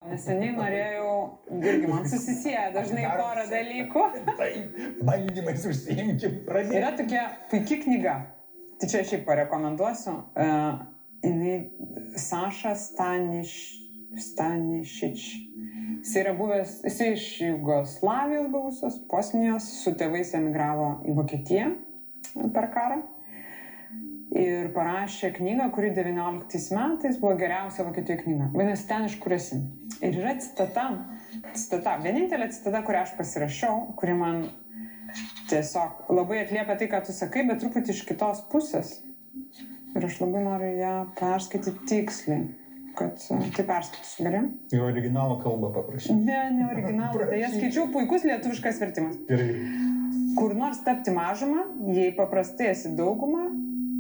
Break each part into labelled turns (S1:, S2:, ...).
S1: Neseniai norėjau, irgi man susisieja dažnai porą dalykų.
S2: Taip, bandymais užsiimkim, pradėti.
S1: Yra tokia puikia knyga, tai čia šiaip parekomenduosiu. Saša Stanišič. Jis yra buvęs, jis iš Jugoslavijos buvusios, Bosnijos, su tėvais emigravo į Vokietiją per karą. Ir parašė knygą, kuri 19 metais buvo geriausia Vokietijoje knyga. Vadinasi, ten iš kur esi. Ir yra citata, vienintelė citata, kurią aš pasirašiau, kuri man tiesiog labai atliepia tai, ką tu sakai, bet truputį iš kitos pusės. Ir aš labai noriu ją perskaityti tiksliai, kad tai perskaitysiu, gerai?
S2: Į originalą kalbą paprašyti.
S1: Ne originalą, tai aš skaičiau puikus lietuviškas vertimas.
S2: Gerai.
S1: Kur nors tapti mažumą, jei paprastai esi dauguma,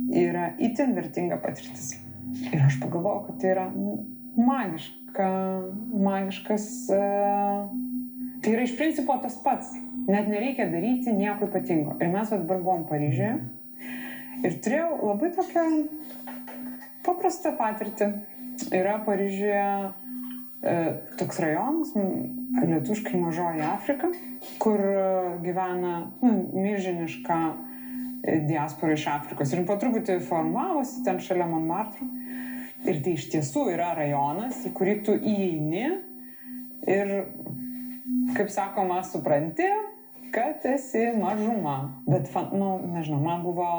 S1: yra itin vertinga patirtis. Ir aš pagalvojau, kad tai yra magiškas, tai yra iš principo tas pats. Net nereikia daryti nieko ypatingo. Ir mes dabar buvom Paryžiuje ir turėjau labai tokią paprastą patirtį. Yra Paryžiuje toks rajonas, lietuviškai Mažoji Afrika, kur gyvena milžiniška diaspora iš Afrikos. Ir po truputį formavosi ten šalia Montmartre. Ir tai iš tiesų yra rajonas, į kurį tu įeini ir, kaip sakoma, supranti, kad esi mažuma. Bet, nežinau, man buvo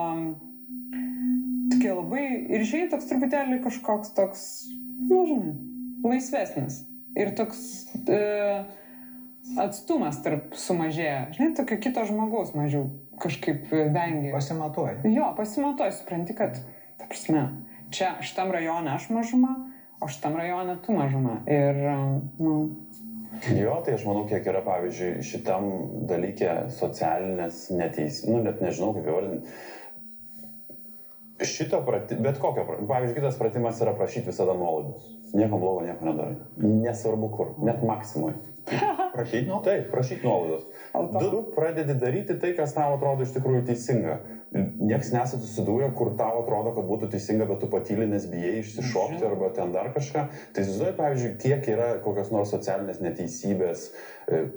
S1: tokie labai... Ir išėjai toks truputėlį kažkoks toks, žinai, laisvesnis. Ir toks atstumas tarp sumažėja. Žinai, tokio kito žmogaus mažiau kažkaip vengia.
S2: Pasimatuoji.
S1: Jo, pasimatuoji, supranti, kad, ta prasme, čia šitam rajone aš mažuma, o šitam rajone tu mažuma. Ir,
S3: Jo, tai aš manau, kiek yra, pavyzdžiui, šitam dalykė socialinės neteisybės, net nežinau, kaip įvardinti. Bet kokio, pavyzdžiui, kitas pratimas yra prašyti visada nuolaidos. Nieko blogo, nieko nedarai. Nesvarbu kur, net maksimui.
S2: Prašyti nuolaidos?
S3: Taip, prašyti nuolaidos. Tu pradedi daryti tai, kas tau atrodo iš tikrųjų teisinga. Niekas nesat susidūrę, kur tau atrodo, kad būtų teisinga, bet tu patyli, nes bijai išsišokti arba ten dar kažką. Tai įsivaizduoji, pavyzdžiui, kiek yra kokios nors socialinės neteisybės,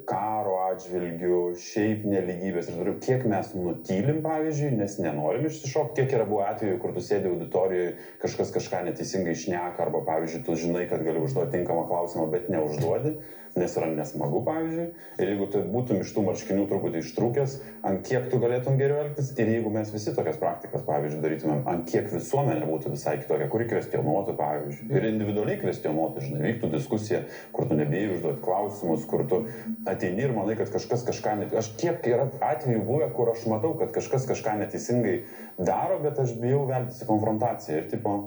S3: karo atžvilgių, šiaip nelygybės ir kiek mes nutylim, pavyzdžiui, nes nenorim išsišokti, kiek yra buvo atveju, kur tu sėdi auditorijoje, kažkas kažką neteisingai šneka arba, pavyzdžiui, tu žinai, kad gali užduoti tinkamą klausimą, bet neužduodi, nes yra nesmagu, pavyzdžiui. Ir jeigu tu būtum iš tų marškinių truputį ištrūkęs, ant kiek tu galėtum geriau elgtis ir jeigu mes visi tokias praktikas, pavyzdžiui, darytumėm, ant kiek visuomenė būtų visai kitokia, kuri kvestionuotų, pavyzdžiui, ir individualiai kvestionuotų, žinai, vyktų diskusija, kur tu nebijai užduoti klausimus, kur tu ateini ir manai, kad kažkas kažką aš kiek yra atvejų buvę, kur aš matau, kad kažkas kažką neteisingai daro, bet aš bijau veltis į konfrontaciją ir tipo,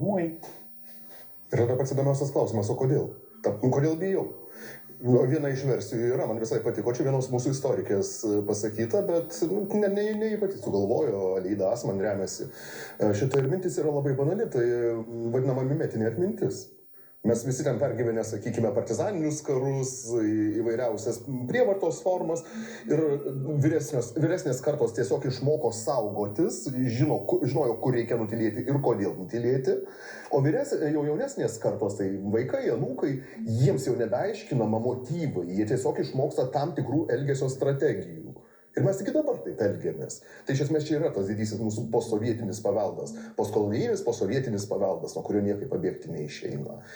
S4: Ir tada pats įdomiausias klausimas, o kodėl? Kodėl bijau? Viena iš versijų yra, man visai patiko, čia vienos mūsų istorikės pasakyta, bet ne pati sugalvojo, Aleida Asman remiasi. Šita ir mintis yra labai banali, tai vadinama mimetinė atmintis. Mes visi ten pergyvenę, sakykime, partizaninius karus, įvairiausias prievartos formas ir vyresnės kartos tiesiog išmoko saugotis, žinojo, kur reikia nutylėti ir kodėl nutylėti. O jau jaunesnės kartos, tai vaikai, anūkai, jiems jau nebeaiškinama motyvai, jie tiesiog išmoksta tam tikrų elgesio strategijų. Ir mes tik dabar taip elgiamės. Tai iš esmės čia yra tas didysis mūsų postsovietinis paveldas. Postkolonijinis, postsovietinis paveldas, nuo kurio niekaip pabėgti neišeina.